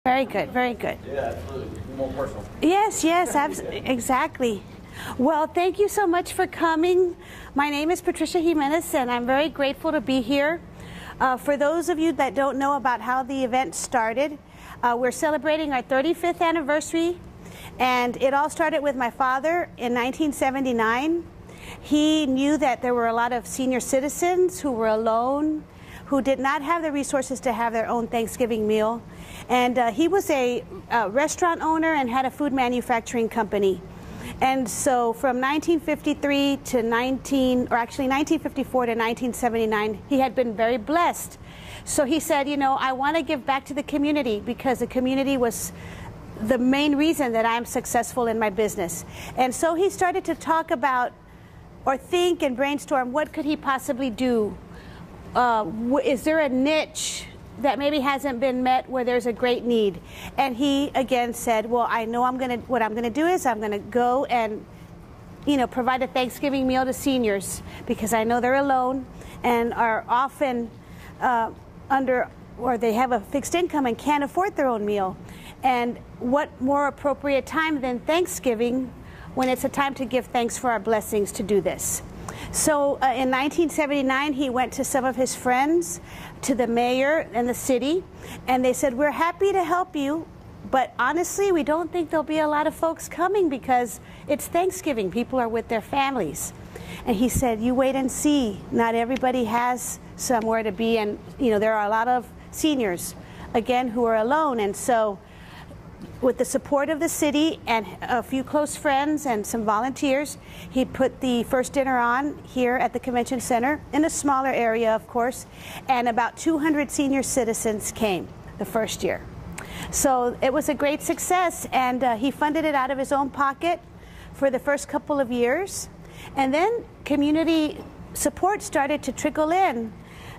Very good, very good. Yeah, absolutely. More personal. Yes, yes, exactly. Well, thank you so much for coming. My name is Patricia Jimenez, and I'm very grateful to be here. For those of you that don't know about how the event started, we're celebrating our 35th anniversary, and it all started with my father in 1979. He knew that there were a lot of senior citizens who were alone, who did not have the resources to have their own Thanksgiving meal. And he was a restaurant owner and had a food manufacturing company. And so from 1953 to 1954 to 1979, he had been very blessed. So he said, you know, I want to give back to the community because the community was the main reason that I'm successful in my business. And so he started to talk about or think and brainstorm what could he possibly do. Is there a niche that maybe hasn't been met where there's a great need? And he again said, well, I know what I'm gonna do is I'm gonna go and, you know, provide a Thanksgiving meal to seniors because I know they're alone and are often or they have a fixed income and can't afford their own meal. And what more appropriate time than Thanksgiving when it's a time to give thanks for our blessings to do this. So in 1979, he went to some of his friends, to the mayor and the city, and they said, we're happy to help you, but honestly, we don't think there'll be a lot of folks coming because it's Thanksgiving. People are with their families. And he said, you wait and see. Not everybody has somewhere to be, and you know, there are a lot of seniors, again, who are alone. And so with the support of the city and a few close friends and some volunteers, he put the first dinner on here at the convention center in a smaller area, of course, and about 200 senior citizens came the first year. So it was a great success, and he funded it out of his own pocket for the first couple of years. And then community support started to trickle in.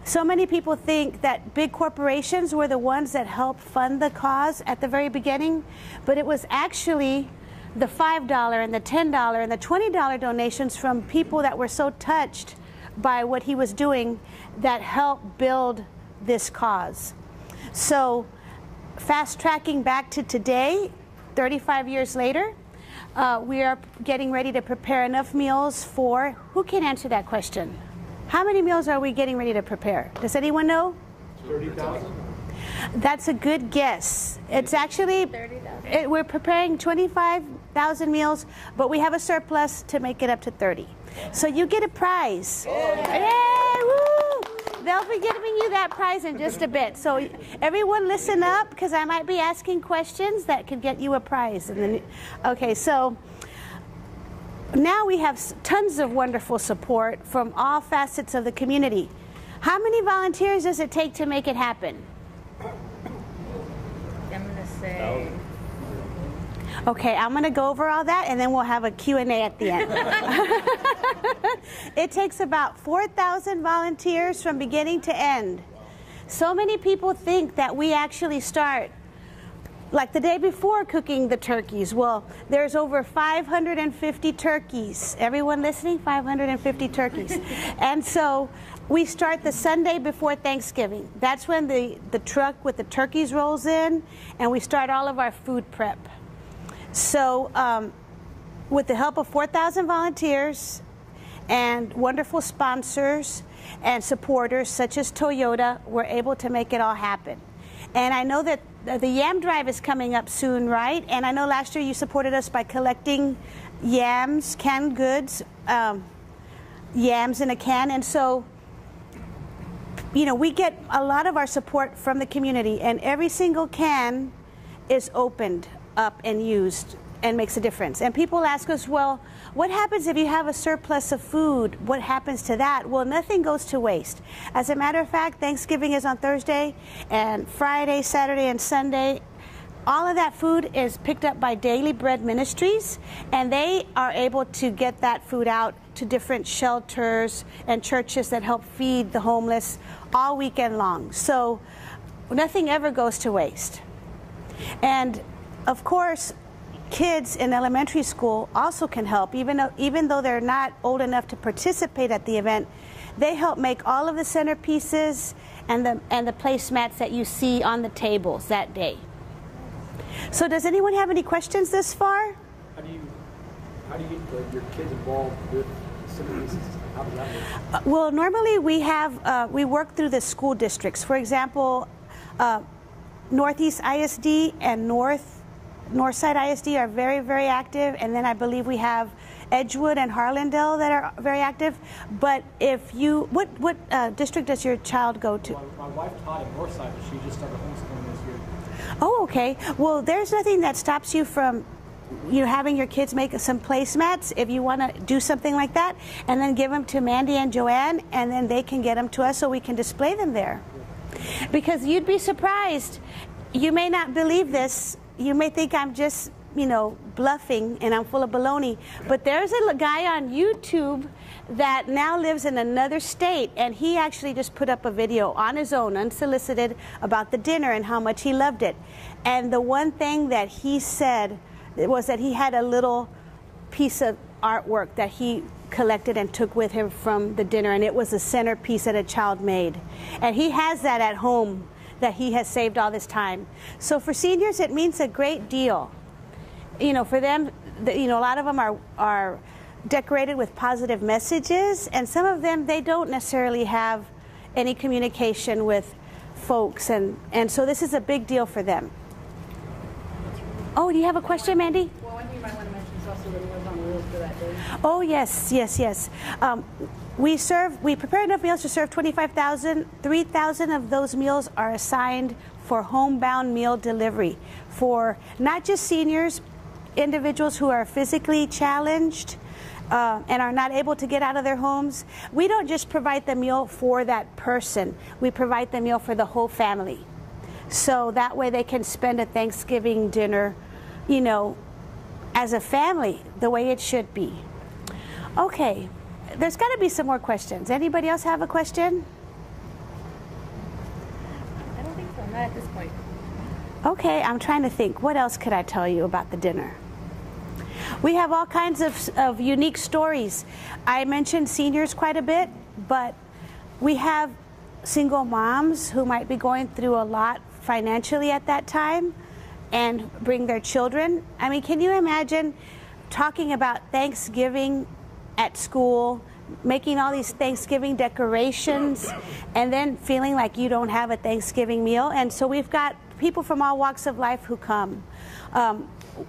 So many people think that big corporations were the ones that helped fund the cause at the very beginning, but it was actually the $5 and the $10 and the $20 donations from people that were so touched by what he was doing that helped build this cause. So fast tracking back to today, 35 years later, we are getting ready to prepare enough meals for, who can answer that question? How many meals are we getting ready to prepare? Does anyone know? 30,000. That's a good guess. It's actually, 30,000. We're preparing 25,000 meals, but we have a surplus to make it up to 30. So you get a prize. Yay, woo! They'll be giving you that prize in just a bit. So everyone listen up, because I might be asking questions that could get you a prize. Okay, so now we have tons of wonderful support from all facets of the community. How many volunteers does it take to make it happen? I'm going to say... Okay, I'm going to go over all that, and then we'll have a Q&A at the end. It takes about 4,000 volunteers from beginning to end. So many people think that we actually start like the day before cooking the turkeys. Well, there's over 550 turkeys. Everyone listening? 550 turkeys. And so we start the Sunday before Thanksgiving. That's when the truck with the turkeys rolls in, and we start all of our food prep. So with the help of 4,000 volunteers and wonderful sponsors and supporters such as Toyota, we're able to make it all happen. And I know that the Yam Drive is coming up soon, right? And I know last year you supported us by collecting yams, canned goods, yams in a can. And so, you know, we get a lot of our support from the community, and every single can is opened up and used and makes a difference. And people ask us, well, what happens if you have a surplus of food? What happens to that? Well, nothing goes to waste. As a matter of fact, Thanksgiving is on Thursday, and Friday, Saturday, and Sunday, all of that food is picked up by Daily Bread Ministries, and they are able to get that food out to different shelters and churches that help feed the homeless all weekend long. So nothing ever goes to waste. And of course, kids in elementary school also can help, even though they're not old enough to participate at the event. They help make all of the centerpieces and the placemats that you see on the tables that day. So does anyone have any questions this far? How do you get your kids involved with some of these? How does that work? Well, normally we work through the school districts. For example, Northeast ISD and Northside ISD are very, very active, and then I believe we have Edgewood and Harlandale that are very active. But if you, what district does your child go to? Well, my wife taught in Northside, but she just started homeschooling this year. Oh, okay. Well, there's nothing that stops you from having your kids make some placemats if you want to do something like that, and then give them to Mandy and Joanne, and then they can get them to us so we can display them there. Because you'd be surprised. You may not believe this. You may think I'm just, bluffing and I'm full of baloney. But there's a guy on YouTube that now lives in another state, and he actually just put up a video on his own, unsolicited, about the dinner and how much he loved it. And the one thing that he said was that he had a little piece of artwork that he collected and took with him from the dinner, and it was a centerpiece that a child made. And he has that at home that he has saved all this time. So for seniors, it means a great deal. For them, a lot of them are decorated with positive messages, and some of them, they don't necessarily have any communication with folks, and so this is a big deal for them. Oh, do you have a question, Mandy? Well, one thing you might want to mention is also the Meals on Wheels for that day. Oh, yes. We prepare enough meals to serve 25,000. 3,000 of those meals are assigned for homebound meal delivery for not just seniors, individuals who are physically challenged and are not able to get out of their homes. We don't just provide the meal for that person. We provide the meal for the whole family. So that way they can spend a Thanksgiving dinner, as a family, the way it should be. Okay, there's got to be some more questions. Anybody else have a question? I don't think so, not at this point. Okay, I'm trying to think. What else could I tell you about the dinner? We have all kinds of unique stories. I mentioned seniors quite a bit, but we have single moms who might be going through a lot financially at that time and bring their children. I mean, can you imagine talking about Thanksgiving at school, making all these Thanksgiving decorations, and then feeling like you don't have a Thanksgiving meal? And so we've got people from all walks of life who come.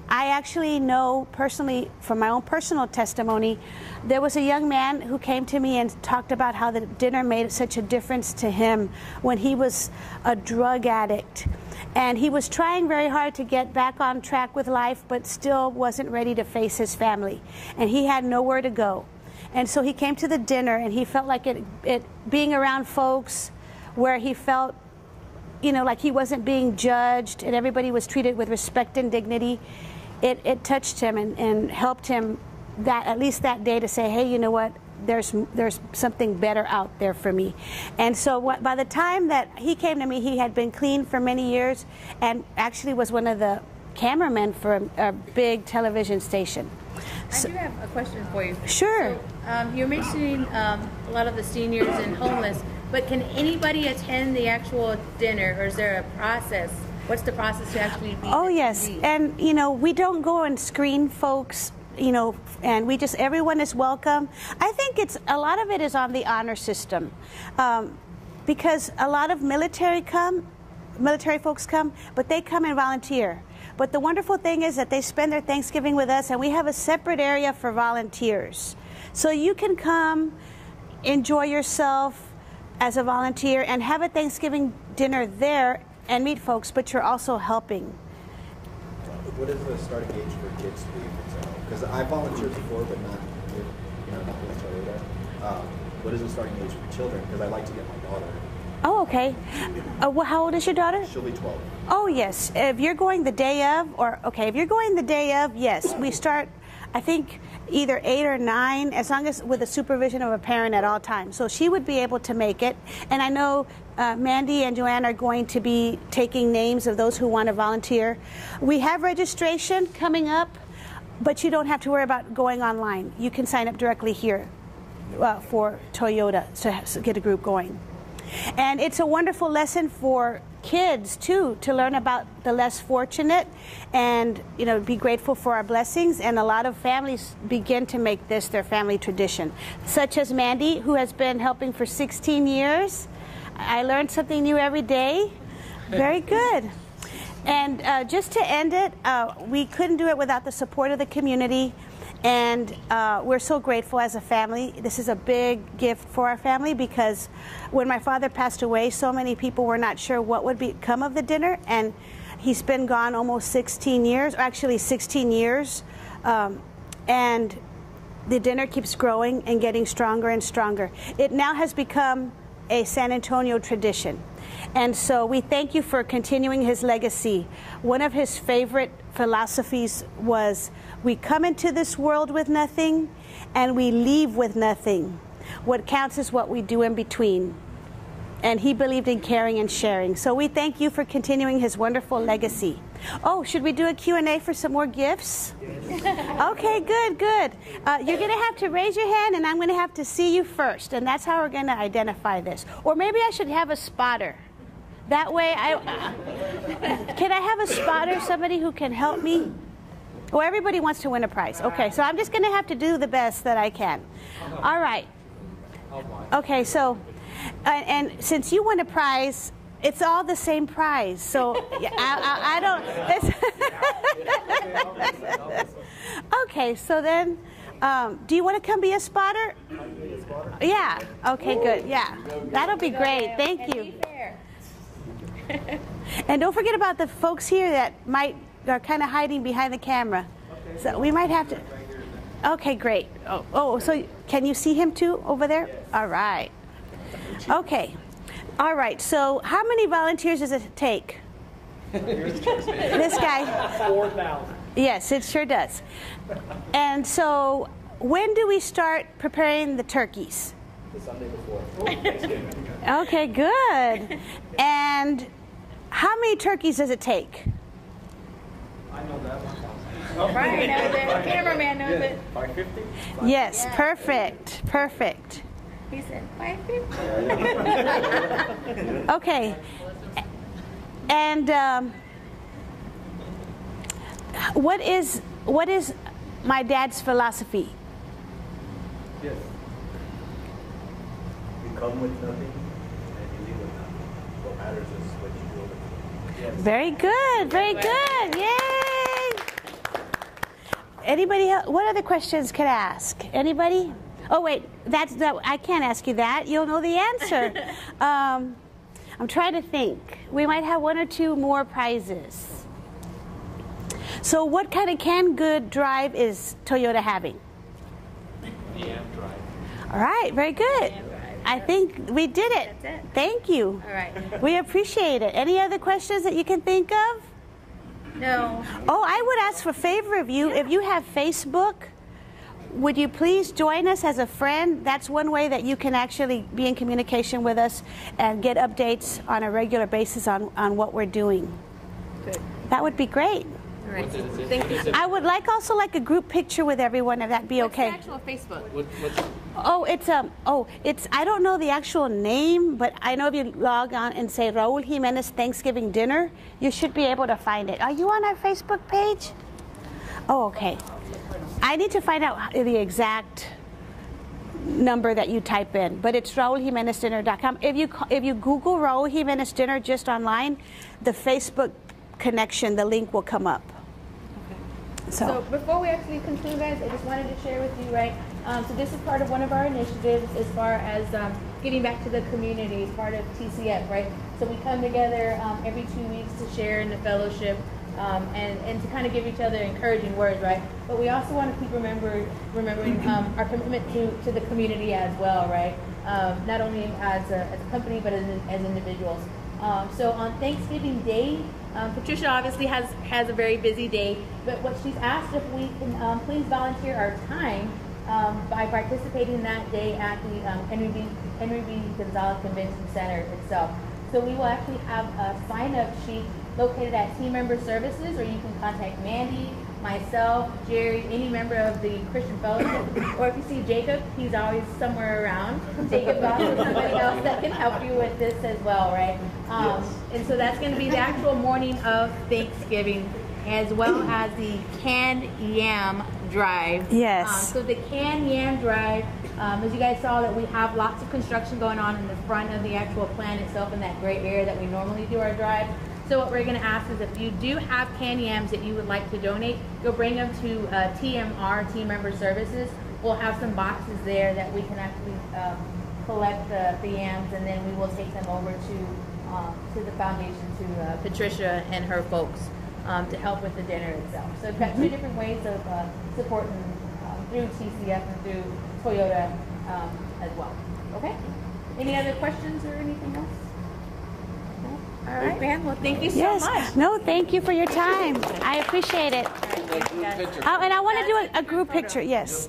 I actually know personally, from my own personal testimony, there was a young man who came to me and talked about how the dinner made such a difference to him when he was a drug addict. And he was trying very hard to get back on track with life, but still wasn't ready to face his family. And he had nowhere to go. And so he came to the dinner, and he felt like it being around folks where he felt like he wasn't being judged and everybody was treated with respect and dignity. It touched him and helped him at least that day to say, hey, you know what? There's something better out there for me. And so by the time that he came to me, he had been clean for many years and actually was one of the cameramen for a big television station. I do have a question for you. Sure. So, you're mentioning a lot of the seniors and homeless, but can anybody attend the actual dinner, or is there a process? What's the process to actually be? Oh, yes. And, we don't go and screen folks, and everyone is welcome. I think a lot of it is on the honor system, because a lot of military folks come, but they come and volunteer. But the wonderful thing is that they spend their Thanksgiving with us, and we have a separate area for volunteers. So you can come, enjoy yourself as a volunteer, and have a Thanksgiving dinner there and meet folks, but you're also helping. What is the starting age for kids to be? Because I volunteered before, but not with Toyota. What is the starting age for children? Because I like to get my daughter. Oh, okay. How old is your daughter? She'll be 12. Oh, yes. If you're going the day of, yes. We start, I think, either 8 or 9, as long as with the supervision of a parent at all times. So she would be able to make it. And I know Mandy and Joanne are going to be taking names of those who want to volunteer. We have registration coming up, but you don't have to worry about going online. You can sign up directly here for Toyota to get a group going. And it's a wonderful lesson for kids too, to learn about the less fortunate and, you know, be grateful for our blessings. And a lot of families begin to make this their family tradition, such as Mandy, who has been helping for 16 years. I learned something new every day. Very good. And just to end it, we couldn't do it without the support of the community. And we're so grateful as a family. This is a big gift for our family, because when my father passed away, so many people were not sure what would become of the dinner. And he's been gone almost 16 years, or actually 16 years. And the dinner keeps growing and getting stronger and stronger. It now has become a San Antonio tradition. And so we thank you for continuing his legacy. One of his favorite philosophies was, we come into this world with nothing and we leave with nothing. What counts is what we do in between. And he believed in caring and sharing. So we thank you for continuing his wonderful legacy. Oh, should we do a Q&A for some more gifts? Okay, good, good. You're going to have to raise your hand, and I'm going to have to see you first. And that's how we're going to identify this. Or maybe I should have a spotter. That way, can I have a spotter, somebody who can help me? Oh, everybody wants to win a prize. Okay, so I'm just going to have to do the best that I can. All right. Okay, so, and since you won a prize, it's all the same prize. So I don't. Okay, so then, do you want to come be a spotter? Yeah. Okay, good. Yeah, that'll be great. Thank you. And don't forget about the folks here that are kind of hiding behind the camera. So we might have to. Okay, great. Oh, so can you see him too over there? All right. Okay. All right. So how many volunteers does it take? This guy. 4,000. Yes, it sure does. And so when do we start preparing the turkeys? The Sunday before. Thanksgiving. Okay, good. And how many turkeys does it take? I know that one. Brian knows it. The cameraman knows it. 550? Yes, perfect, perfect. He said 550. Okay. And what is my dad's philosophy? Yes. You come with nothing and you leave with nothing. What matters is what you do with it. Yes. Very good, very good. Yay! Anybody else? What other questions can I ask? Anybody? Oh wait, I can't ask you that. You'll know the answer. I'm trying to think. We might have one or two more prizes. So what kind of canned good drive is Toyota having? The AMP drive. All right, very good. I think we did it. That's it. Thank you. All right. We appreciate it. Any other questions that you can think of? No. Oh, I would ask for a favor of you. If you have Facebook, would you please join us as a friend? That's one way that you can actually be in communication with us and get updates on a regular basis on what we're doing. Good. That would be great. All right. Thank you. I would also like a group picture with everyone, if that'd be okay. What's the actual Facebook? Oh, it's I don't know the actual name, but I know if you log on and say Raul Jimenez Thanksgiving Dinner, you should be able to find it. Are you on our Facebook page? Oh, okay. I need to find out the exact number that you type in, but it's RaulJimenezDinner.com. If you Google Raul Jimenez Dinner just online, the Facebook connection, the link will come up. So before we actually conclude, guys, I just wanted to share with you, right? So this is part of one of our initiatives as far as getting back to the community, as part of TCF, right? So we come together every 2 weeks to share in the fellowship and to kind of give each other encouraging words, right? But we also want to keep remembering our commitment to the community as well, right? Not only as a company, but as individuals. So on Thanksgiving Day, Patricia obviously has a very busy day, but what she's asked if we can please volunteer our time by participating that day at the Henry B. Gonzalez Convention Center itself. So we will actually have a sign-up sheet located at Team Member Services, or you can contact Mandy myself, Jerry, any member of the Christian Fellowship, or if you see Jacob, he's always somewhere around. Jacob is also somebody else that can help you with this as well, right? And so that's going to be the actual morning of Thanksgiving, as well as the canned yam drive. Yes. So the canned yam drive, as you guys saw, that we have lots of construction going on in the front of the actual plant itself in that gray area that we normally do our drive. So what we're going to ask is if you do have canned yams that you would like to donate, you'll bring them to TMR, Team Member Services. We'll have some boxes there that we can actually collect the yams, and then we will take them over to the foundation, to Patricia and her folks, to help with the dinner itself. So we've got two different ways of supporting through TCF and through Toyota as well. Okay? Any other questions or anything else? All right, man. Well, thank you so much. No, thank you for your time. I appreciate it. All right, thank you guys. Oh, and I want to do a group picture. Yes.